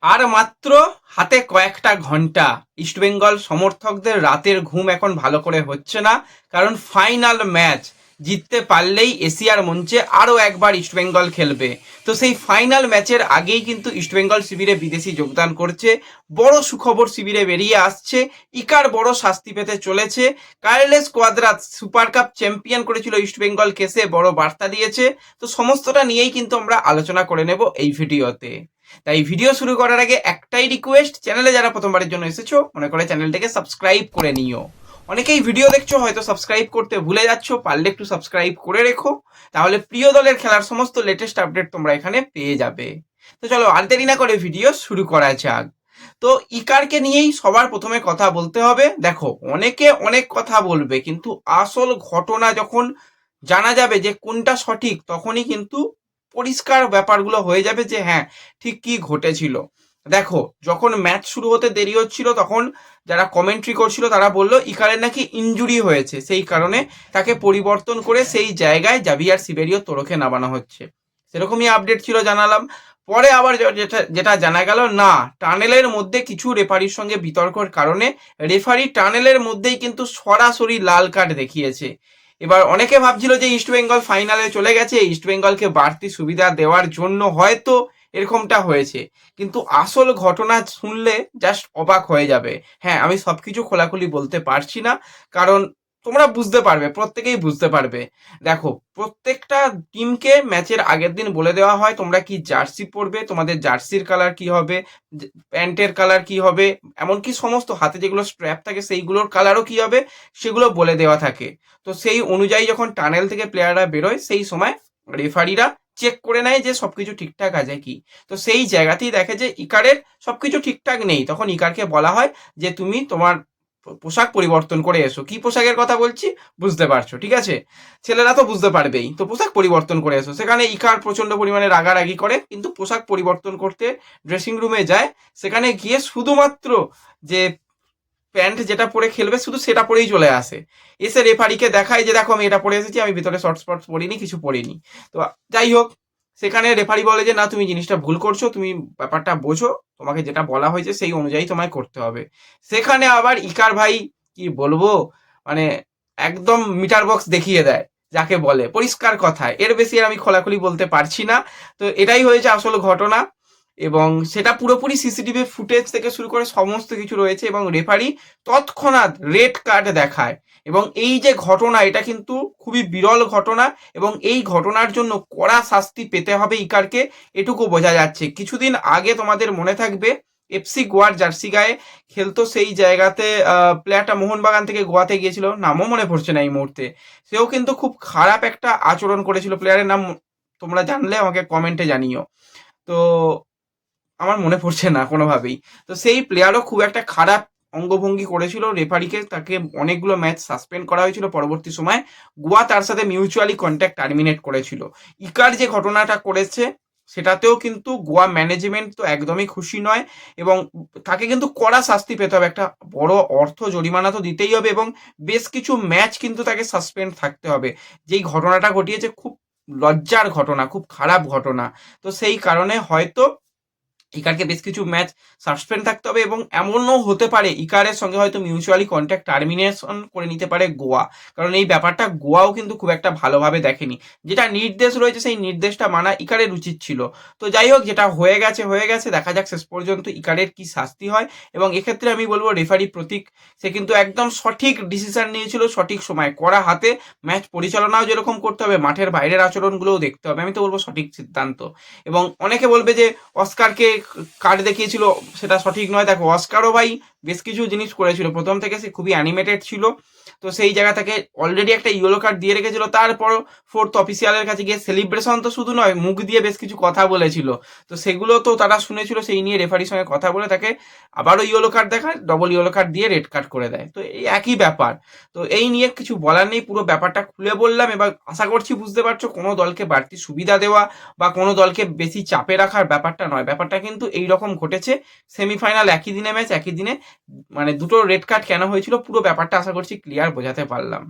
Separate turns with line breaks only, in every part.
আর মাত্র হাতে কয়েকটা ঘন্টা। ইস্টবেঙ্গল সমর্থকদের রাতের ঘুম এখন ভালো করে হচ্ছে না, কারণ ফাইনাল ম্যাচ জিততে পারলেই এশিয়ার মঞ্চে আরও একবার ইস্টবেঙ্গল খেলবে। তো সেই ফাইনাল ম্যাচের আগেই কিন্তু ইস্টবেঙ্গল শিবিরে বিদেশি যোগদান করছে। বড় সুখবর শিবিরে বেরিয়ে আসছে, ইকার বড় শাস্তি পেতে চলেছে। Carles Cuadrat super cup champion করেছিল ইস্টবেঙ্গল কেসে, বড় বার্তা দিয়েছে। তো সমস্তটা নিয়েই কিন্তু আমরা আলোচনা করে নেব এই ভিডিওতে। তাই ভিডিও শুরু করার আগে একটাই রিকোয়েস্ট, চ্যানেলে যারা প্রথমবারের জন্য এসেছো মনে করে চ্যানেলটাকে সাবস্ক্রাইব করে নিও। অনেকেই ভিডিও দেখছো হয়তো সাবস্ক্রাইব করতে ভুলে যাচ্ছ, পারলে একটু সাবস্ক্রাইব করে রেখো, তাহলে প্রিয় দলের খেলার সমস্ত লেটেস্ট আপডেট তোমরা এখানে পেয়ে যাবে। তো চলো আর দেরি না করে ভিডিও শুরু করা যাক। তো ইকারকে নিয়েই সবার প্রথমে কথা বলতে হবে। দেখো, অনেকে অনেক কথা বলবে, কিন্তু আসল ঘটনা যখন জানা যাবে যে কোনটা সঠিক, তখনই কিন্তু পরিষ্কার ব্যাপারগুলো হয়ে যাবে যে হ্যাঁ ঠিক কি ঘটেছিল। দেখো, যখন ম্যাচ শুরু হতে দেরি হচ্ছিল তখন যারা কমেন্ট্রি করছিল তারা বলল ইকারের নাকি ইনজুরি হয়েছে, সেই কারণে তাকে পরিবর্তন করে সেই জায়গায় জাভিয়ার সিবেরিও তোরকে নামানো হচ্ছে। সেরকমই আপডেট ছিল, জানালাম। পরে আবার যেটা যেটা জানা গেল, না, টানেলের মধ্যে কিছু রেফারির সঙ্গে বিতর্কের কারণে রেফারি টানেলের মধ্যেই কিন্তু সরাসরি লাল কার্ড দেখিয়েছে। এবার অনেকে ভাবছিল যে ইস্টবেঙ্গল ফাইনালে চলে গেছে, ইস্টবেঙ্গলকে বাড়তি সুবিধা দেওয়ার জন্য হয়তো এরকমটা হয়েছে, কিন্তু আসল ঘটনা শুনলে জাস্ট অবাক হয়ে যাবে। হ্যাঁ, আমি সবকিছু খোলাখুলি বলতে পারছি না, কারণ তোমরা বুঝতে পারবে, প্রত্যেকেই বুঝতে পারবে। দেখো, প্রত্যেকটা টিমকে ম্যাচের আগের দিন বলে দেওয়া হয় তোমরা কি জার্সি পরবে, তোমাদের জার্সির কালার কি হবে, প্যান্টের কালার কি হবে, এমনকি সমস্ত হাতে যেগুলো স্ট্র্যাপ থাকে সেইগুলোর কালারও কি হবে সেগুলো বলে দেওয়া থাকে। তো সেই অনুযায়ী যখন টানেল থেকে প্লেয়াররা বেরোয়, সেই সময় রেফারিরা চেক করে নেয় যে সবকিছু ঠিকঠাক আছে কি। তো সেই জায়গাতেই দেখে যে ইকারের সবকিছু ঠিকঠাক নেই, তখন ইকারকে বলা হয় যে তুমি তোমার পোশাক পরিবর্তন করে এসো। কি পোশাকের কথা বলছি বুঝতে পারছো, ঠিক আছে? ছেলেরা তো বুঝতে পারবেই, তো পোশাক পরিবর্তন করে এসো। সেখানে ইকার প্রচন্ড পরিমাণে রাগারাগি করে, কিন্তু পোশাক পরিবর্তন করতে ড্রেসিং রুমে যায়। সেখানে গিয়ে শুধুমাত্র যে প্যান্ট যেটা পরে খেলবে শুধু সেটা পরেই চলে আসে। এসে রেফারিকে দেখায় যে দেখো আমি এটা পরে এসেছি, আমি ভিতরে শর্টস ফর্টস পরিনি, কিছু পরিনি। তো যাই হোক, সেখানে রেফারি বলে যে না, তুমি জিনিসটা ভুল করছো, তুমি ব্যাপারটা বোঝো, তোমাকে যেটা বলা হয়েছে সেই অনুযায়ী তোমায় করতে হবে। সেখানে আবার ইকার ভাই, কি বলবো, মানে একদম মিটার বক্স দেখিয়ে দেয়, যাকে বলে পরিষ্কার কথায়। এর বেশি আর আমি খোলাখুলি বলতে পারছি না। তো এটাই হয়েছে আসল ঘটনা, এবং সেটা পুরোপুরি সিসিটিভি ফুটেজ থেকে শুরু করে সমস্ত কিছু রয়েছে, এবং রেফারি তৎক্ষণাৎ রেড কার্ড দেখায়। এবং এই যে ঘটনা, এটা কিন্তু খুবই বিরল ঘটনা, এবং এই ঘটনার জন্য কড়া শাস্তি পেতে হবে ইকারকে, এটুকু বোঝা যাচ্ছে। কিছুদিন আগে তোমাদের মনে থাকবে, এফসি গোয়ার জার্সি গায়ে খেলতো, সেই জায়গাতে প্লেয়ারটা মোহনবাগান থেকে গোয়াতে গিয়েছিল, নামও মনে পড়ছে না এই মুহূর্তে। সেও কিন্তু খুব খারাপ একটা আচরণ করেছিল, প্লেয়ারের নাম তোমরা জানলে আমাকে কমেন্টে জানিও। তো আমার মনে পড়ছে না কোনোভাবেই। তো সেই প্লেয়ারও খুব একটা খারাপ অঙ্গভঙ্গি করেছিল রেফারিকে, তাকে অনেকগুলো ম্যাচ সাসপেন্ড করা হয়েছিল। পরবর্তী সময় গোয়া তার সাথে মিউচুয়ালি কন্ট্যাক্ট টার্মিনেট করেছিল। ইকার যে ঘটনাটা করেছে সেটাতেও কিন্তু গোয়া ম্যানেজমেন্ট তো একদমই খুশি নয়, এবং তাকে কিন্তু কড়া শাস্তি পেতে হবে, একটা বড় অর্থ জরিমানা তো দিতেই হবে, এবং বেশ কিছু ম্যাচ কিন্তু তাকে সাসপেন্ড থাকতে হবে। যেই ঘটনাটা ঘটিয়েছে খুব লজ্জার ঘটনা, খুব খারাপ ঘটনা। তো সেই কারণে হয়তো ইকারকে বেশ কিছু ম্যাচ সাসপেন্ড থাকতে হবে, এবং এমনও হতে পারে ইকারের সঙ্গে হয়তো মিউচুয়ালি কন্ট্যাক্ট টার্মিনেশন করে নিতে পারে গোয়া, কারণ এই ব্যাপারটা গোয়াও কিন্তু খুব একটা ভালোভাবে দেখেনি। যেটা নির্দেশ রয়েছে সেই নির্দেশটা মানা ইকারের উচিত ছিল। তো যাই হোক, যেটা হয়ে গেছে হয়ে গেছে, দেখা যাক শেষ পর্যন্ত ইকারের কি শাস্তি হয়। এবং এক্ষেত্রে আমি বলবো রেফারি প্রতীক, সে কিন্তু একদম সঠিক ডিসিশন নিয়েছিল, সঠিক সময়, কড়া হাতে। ম্যাচ পরিচালনাও যেরকম করতে হবে, মাঠের বাইরের আচরণগুলোও দেখতে হবে, আমি তো বলবো সঠিক সিদ্ধান্ত। এবং অনেকে বলবে যে অস্কারকে কার্ড দেখিয়েছিল, সেটা সঠিক নয়। দেখো, অস্কারও ভাই বেশ কিছু জিনিস করেছিল, প্রথম থেকে সে খুবই অ্যানিমেটেড ছিল। তো সেই জায়গা থেকে অলরেডি একটা ইয়েলো কার্ড দিয়ে রেখেছিল, তারপর ফোর্থ অফিসিয়ালের কাছে গিয়ে সেলিব্রেশন তো শুধু নয়, মুখ দিয়ে বেশ কিছু কথা বলেছিল। তো সেগুলো তো তারা শুনেছিল, সেই নিয়ে রেফারির সঙ্গে কথা বলে তাকে আবারও ইয়েলো কার্ড দেখায়, ডবল ইয়েলো কার্ড দিয়ে রেড কার্ড করে দেয়। তো এই একই ব্যাপার। তো এই নিয়ে কিছু বলার নেই, পুরো ব্যাপারটা খুলে বললাম। এবার আশা করছি বুঝতে পারছো, কোনো দলকে বাড়তি সুবিধা দেওয়া বা কোনো দলকে বেশি চাপে রাখার ব্যাপারটা নয়, ব্যাপারটা কিন্তু এই রকম ঘটেছে। সেমিফাইনাল একই দিনে ম্যাচ, একই দিনে মানে দুটো রেড কার্ড কেন হয়েছিল, পুরো ব্যাপারটা আশা করছি ক্লিয়ার বোঝাতে পারলাম।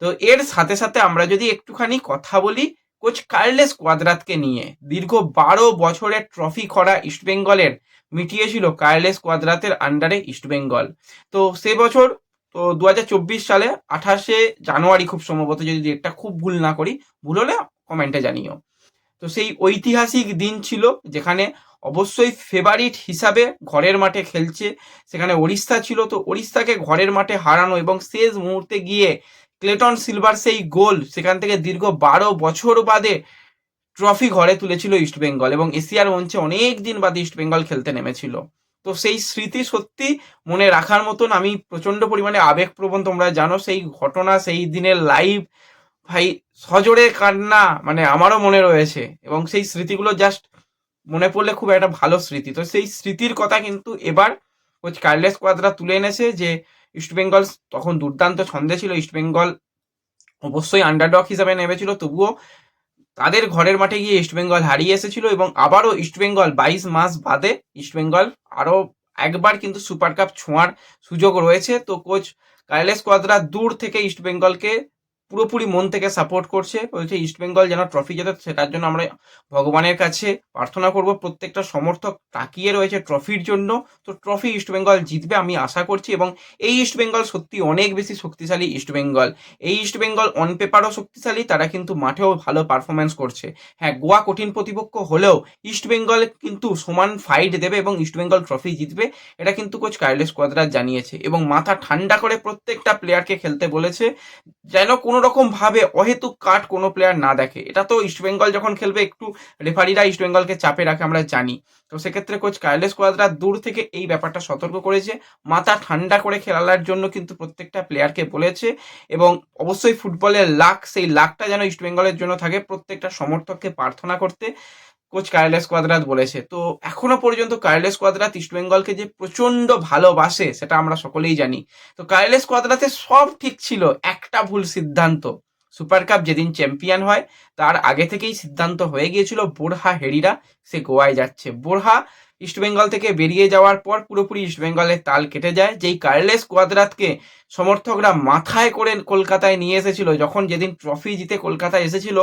তো এর সাথে সাথে আমরা যদি একটুখানি কথা বলি কোচ কার্লেস কোয়াদ্রাতকে নিয়ে। দীর্ঘ 12 বছরের ট্রফি খরা ইস্টবেঙ্গলের মিটিয়েছিল কার্লেস কোয়াদ্রাতের আন্ডারে ইস্টবেঙ্গল। তো সে বছর, তো 2024 সালে 28 জানুয়ারি খুব সম্ভবত, যদি ডেটটা খুব ভুল না করি, ভুল হলে কমেন্টে জানিও। তো সেই ঐতিহাসিক দিন ছিল যেখানে অবশ্যই ফেভারিট হিসাবে ঘরের মাঠে খেলছে, সেখানে ওড়িশা ছিল। তো ওড়িশাকে ঘরের মাঠে হারানো এবং শেষ মুহূর্তে গিয়ে ক্লেটন সিলভার সেই গোল, সেখান থেকে দীর্ঘ 12 বছর বাদে ট্রফি ঘরে তুলেছিল ইস্টবেঙ্গল এবং এশিয়ার মঞ্চে অনেক দিন বাদে ইস্টবেঙ্গল খেলতে নেমেছিল। তো সেই স্মৃতি সত্যি মনে রাখার মতন। আমি প্রচন্ড পরিমাণে আবেগপ্রবণ, তোমরা জানো সেই ঘটনা, সেই দিনের লাইভ, ভাই সজোরে কান্না, মানে আমারও মনে রয়েছে এবং সেই স্মৃতিগুলো জাস্ট মনে পড়লে খুব একটা ভালো স্মৃতি। তো সেই স্মৃতির কথা কিন্তু এবার কোচ কার্লেস কোয়াদ্রা তুলে এনেছে, যে ইস্টবেঙ্গল তখন দুর্দান্ত ছন্দে ছিল, ইস্টবেঙ্গল অবশ্যই আন্ডারডগ হিসাবে নেমেছিল, তবুও তাদের ঘরের মাঠে গিয়ে ইস্টবেঙ্গল হারিয়ে এসেছিল এবং আবারও ইস্টবেঙ্গল 22 মাস বাদে ইস্টবেঙ্গল আরও একবার কিন্তু সুপার কাপ ছোঁয়ার সুযোগ রয়েছে। তো কোচ কার্লেস কোয়াদ্রা দূর থেকে ইস্টবেঙ্গলকে পুরোপুরি মন থেকে সাপোর্ট করছে, বলছে ইস্টবেঙ্গল যেন ট্রফি জেতে, সেটার জন্য আমরা ভগবানের কাছে প্রার্থনা করব। প্রত্যেকটা সমর্থক তাকিয়ে রয়েছে ট্রফির জন্য। তো ট্রফি ইস্টবেঙ্গল জিতবে আমি আশা করছি এবং এই ইস্টবেঙ্গল সত্যি অনেক বেশি শক্তিশালী ইস্টবেঙ্গল। এই ইস্টবেঙ্গল অন পেপারও শক্তিশালী, তারা কিন্তু মাঠেও ভালো পারফরমেন্স করছে। হ্যাঁ, গোয়া কঠিন প্রতিপক্ষ হলেও ইস্টবেঙ্গল কিন্তু সমান ফাইট দেবে এবং ইস্টবেঙ্গল ট্রফি জিতবে, এটা কিন্তু কোচ কার্লেস কোয়াদ্রা জানিয়েছে এবং মাথা ঠান্ডা করে প্রত্যেকটা প্লেয়ারকে খেলতে বলেছে, যেন কোনো রকম ভাবে অহেতুক কাট কোনো প্লেয়ার না দেখে। এটা তো ইস্টবেঙ্গল যখন খেলবে একটু রেফারিরা ইস্টবেঙ্গলকে চাপে রাখে, আমরা জানি। তো সেক্ষেত্রে কোচ কার্লেস কোয়াদ্রা দূর থেকে এই ব্যাপারটা সতর্ক করেছে, মাথা ঠান্ডা করে খেলার জন্য কিন্তু প্রত্যেকটা প্লেয়ারকে বলেছে এবং অবশ্যই ফুটবলের লাক, সেই লাকটা যেন ইস্টবেঙ্গলের জন্য থাকে, প্রত্যেকটা সমর্থককে প্রার্থনা করতে কোচ কার্লেস কোয়াদ্রাত বলেছে। তো এখনো পর্যন্ত কার্লেস কোয়াদ্রাত ইস্টবেঙ্গলকে যে প্রচন্ড ভালোবাসে সেটা আমরা সকলেই জানি। তো কার্লেস কোয়াদ্রাতে সব ঠিক ছিল, একটা ভুল সিদ্ধান্ত। সুপার কাপ যেদিন চ্যাম্পিয়ন হয় তার আগে থেকেই সিদ্ধান্ত হয়ে গিয়েছিল বোরহা হেরিরা সে গোয়ায় যাচ্ছে। বোরহা ইস্টবেঙ্গল থেকে বেরিয়ে যাওয়ার পর পুরোপুরি ইস্টবেঙ্গলের তাল কেটে যায়। যেই কার্লেস কোয়াদ্রাতকে সমর্থকরা মাথায় করে কলকাতায় নিয়ে এসেছিল, যখন যেদিন ট্রফি জিতে কলকাতায় এসেছিল,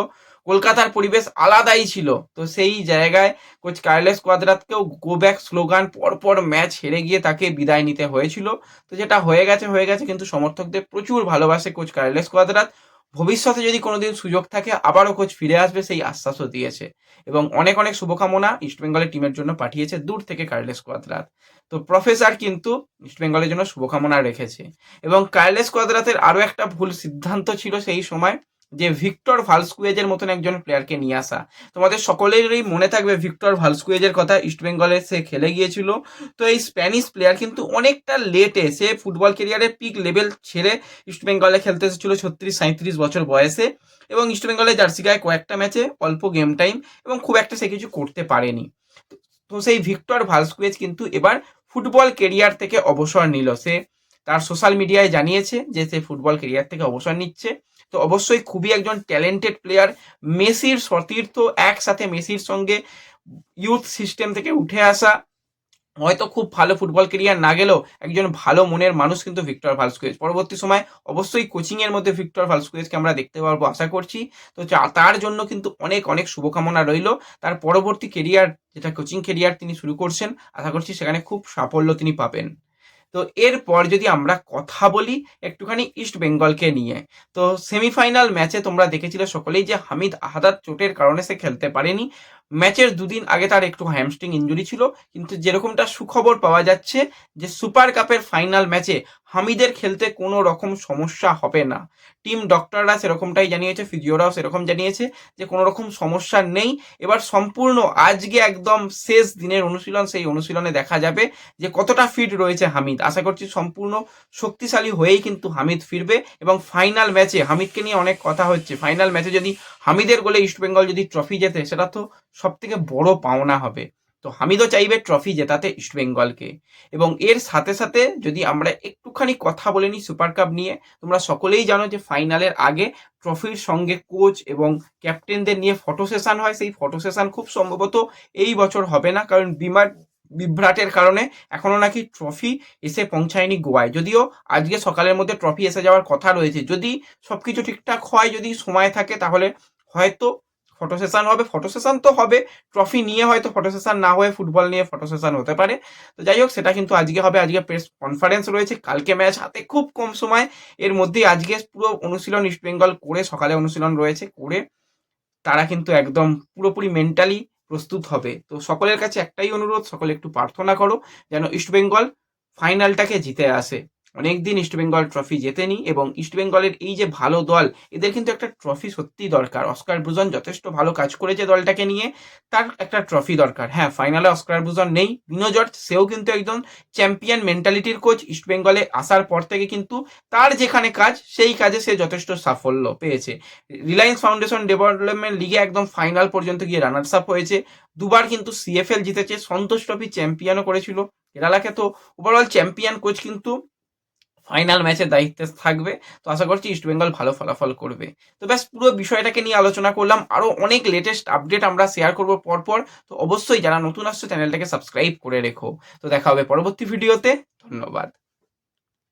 কলকাতার পরিবেশ আলাদাই ছিল। তো সেই জায়গায় কোচ কার্লেস কোয়াদ্রাতকেও গো ব্যাক স্লোগান, পরপর ম্যাচ হেরে গিয়ে তাকে বিদায় নিতে হয়েছিল। তো যেটা হয়ে গেছে হয়ে গেছে, কিন্তু সমর্থকদের প্রচুর ভালোবাসে কোচ কার্লেস কোয়াদ্রাত। ভবিষ্যতে যদি কোনোদিন সুযোগ থাকে আবারও কোচ ফিরে আসবে সেই আশ্বাসও দিয়েছে এবং অনেক অনেক শুভকামনা ইস্টবেঙ্গলের টিমের জন্য পাঠিয়েছে দূর থেকে কার্লেস কোয়াদ্রাত। তো প্রফেসর কিন্তু ইস্টবেঙ্গলের জন্য শুভকামনা রেখেছে এবং কার্লেস কোয়াদ্রাতের আরও একটা ভুল সিদ্ধান্ত ছিল সেই সময়, যে ভিক্টর ভালস্কুয়েজের মতন একজন প্লেয়ারকে নিয়ে আসা। তোমাদের সকলেরই মনে থাকবে ভিক্টর ভালস্কুয়েজের কথা, ইস্টবেঙ্গলে সে খেলে গিয়েছিল। তো এই স্প্যানিশ প্লেয়ার কিন্তু অনেকটা লেটে সে ফুটবল ক্যারিয়ারের পিক লেভেল ছেড়ে ইস্টবেঙ্গলে খেলতে এসেছিল 36-37 বছর বয়সে এবং ইস্টবেঙ্গলের জার্সি গায়ে কয়েকটা ম্যাচে অল্প গেম টাইম এবং খুব একটা সে কিছু করতে পারেনি। তো সেই ভিক্টর ভালস্কুয়েজ কিন্তু এবার ফুটবল কেরিয়ার থেকে অবসর নিল। সে তার সোশ্যাল মিডিয়ায় জানিয়েছে যে সে ফুটবল কেরিয়ার থেকে অবসর নিচ্ছে। তো অবশ্যই খুবই একজন ট্যালেন্টেড প্লেয়ার, মেসির সতীর্থ, একসাথে মেসির সঙ্গে ইউথ সিস্টেম থেকে উঠে আসা, হয়তো খুব ভালো ফুটবল কেরিয়ার না গেলেও একজন ভালো মনের মানুষ কিন্তু ভিক্টর ভালস্কুয়েজ। পরবর্তী সময় অবশ্যই কোচিং এর মধ্যে ভিক্টর ভালস্কুয়েজকে আমরা দেখতে পারবো আশা করছি। তো তার জন্য কিন্তু অনেক অনেক শুভকামনা রইল। তার পরবর্তী কেরিয়ার, যেটা কোচিং কেরিয়ার তিনি শুরু করছেন, আশা করছি সেখানে খুব সাফল্য তিনি পাবেন। তো এরপর যদি আমরা কথা বলি একটুখানি ইস্ট বেঙ্গলকে নিয়ে, তো সেমিফাইনাল ম্যাচে তোমরা দেখেছিলে সকলেই যে হামিদ আহাদাত চোটের কারণে সে খেলতে পারেনি। ম্যাচের দুদিন আগে তার একটু হ্যামস্ট্রিং ইঞ্জুরি ছিল, কিন্তু যেরকমটা সুখবর পাওয়া যাচ্ছে যে সুপার কাপের ফাইনাল ম্যাচে হামিদের খেলতে কোনো রকম সমস্যা হবে না। টিম ডক্টররা সেরকমটাই জানিয়েছে, ফিজিওরাও সেরকম জানিয়েছে যে কোনো রকম সমস্যা নেই। এবার সম্পূর্ণ আজকে একদম শেষ দিনের অনুশীলন, সেই অনুশীলনে দেখা যাবে যে কতটা ফিট রয়েছে হামিদ। আশা করছি সম্পূর্ণ শক্তিশালী হয়েই কিন্তু হামিদ ফিরবে এবং ফাইনাল ম্যাচে হামিদকে নিয়ে অনেক কথা হচ্ছে, ফাইনাল ম্যাচে যদি হামিদের গোলে ইস্টবেঙ্গল যদি ট্রফি জেতে সেটা তো সব থেকে বড় পাওনা হবে। তো হামিদও চাইবে ট্রফি জেতাতে ইস্টবেঙ্গলকে। এবং এর সাথে সাথে যদি আমরা একটুখানি কথা বলে নিই সুপার কাপ নিয়ে, তোমরা সকলেই জানো যে ফাইনালের আগে ট্রফির সঙ্গে কোচ এবং ক্যাপ্টেনদের নিয়ে ফটো সেশন হয়। সেই ফটো সেশন খুব সম্ভবত এই বছর হবে না, কারণ বিভ্রাটের কারণে এখনো নাকি ট্রফি এসে পৌঁছায়নি গোয়ায়। যদিও আজকে সকালের মধ্যে ট্রফি এসে যাওয়ার কথা রয়েছে, যদি সবকিছু ঠিকঠাক হয়, যদি সময় থাকে, তাহলে হয়তো ফটো সেশন হবে, ফটো সেশন তো হবে, ট্রফি নিয়ে হয়তো ফটো সেশন না হয়ে ফুটবল নিয়ে ফটো সেশন হতে পারে। তো যাই হোক, সেটা কিন্তু আজকে হবে। আজকে প্রেস কনফারেন্স রয়েছে, কালকে ম্যাচ হাতে, খুব কম সময়। এর মধ্যেই আজকে পুরো অনুশীলন ইস্টবেঙ্গল করে, সকালে অনুশীলন রয়েছে করে তারা কিন্তু একদম পুরোপুরি মেন্টালি প্রস্তুত হবে। তো সকলের কাছে একটাই অনুরোধ, সকলে একটু প্রার্থনা করো যেন ইস্টবেঙ্গল ফাইনালটাকে জিতে আসে। অনেকদিন ইস্টবেঙ্গল ট্রফি জেতেনি, এবং ইস্টবেঙ্গলের এই যে ভালো দল, এদের কিন্তু একটা ট্রফি সত্যিই দরকার। অস্কার ব্রুজন যথেষ্ট ভালো কাজ করেছে দলটাকে নিয়ে, তার একটা ট্রফি দরকার। হ্যাঁ, ফাইনালে অস্কার ব্রুজন নেই, বিনো জর্জ সেও কিন্তু একজন চ্যাম্পিয়ন মেন্টালিটির কোচ। ইস্টবেঙ্গলে আসার পর থেকে কিন্তু তার যেখানে কাজ, সেই কাজে সে যথেষ্ট সাফল্য পেয়েছে। রিলায়েন্স ফাউন্ডেশন ডেভেলপমেন্ট লিগে একদম ফাইনাল পর্যন্ত গিয়ে রানার্স আপ হয়েছে, দুবার কিন্তু সিএফএল জিতেছে, সন্তোষ ট্রফি চ্যাম্পিয়নও করেছিল। কেরালাকে তো ওভারঅল চ্যাম্পিয়ন কোচ কিন্তু ফাইনাল ম্যাচের দায়িত্বে থাকবে। তো আশা করছি ইস্টবেঙ্গল ভালো ফলাফল করবে। তো ব্যাস, পুরো বিষয়টাকে নিয়ে আলোচনা করলাম। আরও অনেক লেটেস্ট আপডেট আমরা শেয়ার করবো পরপর। তো অবশ্যই যারা নতুন আসছে চ্যানেলটাকে সাবস্ক্রাইব করে রেখো। তো দেখা হবে পরবর্তী ভিডিওতে। ধন্যবাদ।